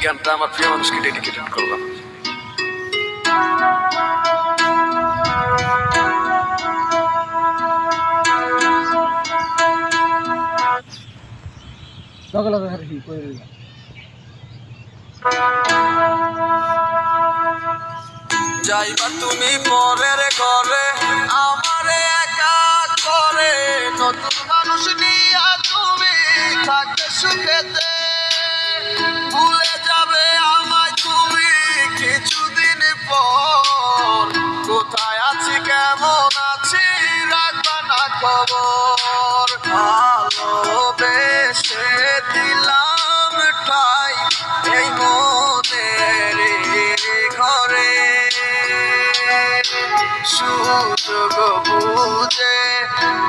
গানটা আমার প্রিয় মানুষকে ডেডিকেটেড করলাম। যাইবা তুমি পরের ঘরে আমারে একা করে, নতুন মানুষ নিয়া তুমি থাকতে সুখেতে, ভুলে যাবে আমায় তুমি কিছুদিন পর, কোথায় আছি কেমন আছি রাখবা না খবর, ভালোবেসে দিলাম ঠাই এই মনের ঘরে, সুযোগ বুঝে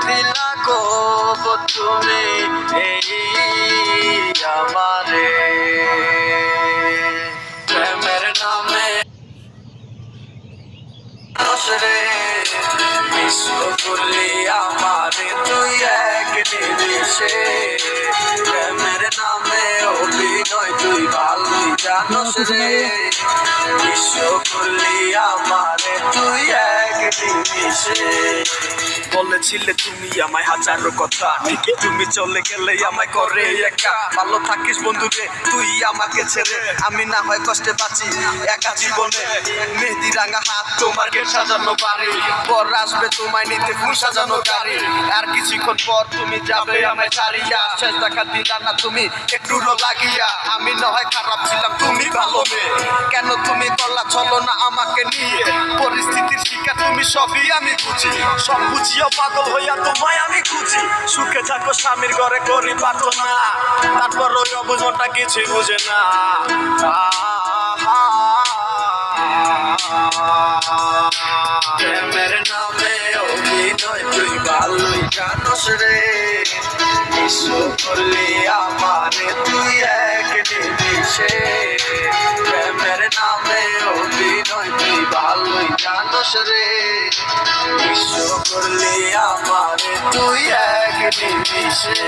দিলা গো তুমি এই আমারে, প্রেমের নামে রে বিশ্ব করলি আমারে তুই এক নিমিষে, প্রেমের নামে অভিনয় তুই ভালোই জানোস রে, বিশ্ব করলি আমারে তুই এক নিমিষে, বলেছিলে তুমি আমায় হাজারো কথা, ঠিকই তুমি চলে গেলে আমায় করে একা, ভালো থাকিস বন্ধু রে তুই আমাকে ছেড়ে, আমি না হয় কষ্টে বাঁচি একা জীবনে, মেহেদি রাঙা হাত তোমার গেট সাজানো বাড়ি, পর আসবে তোমায় নিতে ফুল সাজানো গাড়ি, আর কিছুক্ষণ পর তুমি যাবে আমায় ছাড়িয়া, শেষ দেখা দিলা না তুমি একটু লাগিয়া, আমি না হয় খারাপ ছিলাম তুমি ভালো মেয়ে, কেন তুমি করলা চলো না আমাকে নিয়ে, পরিস্থিতির শিকার তুমি সবই আমি বুঝি, সব বুঝিও পাগল হইয়া তোমায় আমি খুঁজি, সুখে থাকো স্বামীর ঘরে করি পাতো না, তারপর ওই অবুঝটা কিছু বুঝে না, প্রেমের নামে অভিনয় তুই ভালোই জানোস রে, বিশ্ব করলি আমারে তুই এক নিমিষে, প্রেমের নামে অভিনয় তুই ভালোই জানোস রে, বিশ্ব করলি আমারে তুই এক নিমিষে।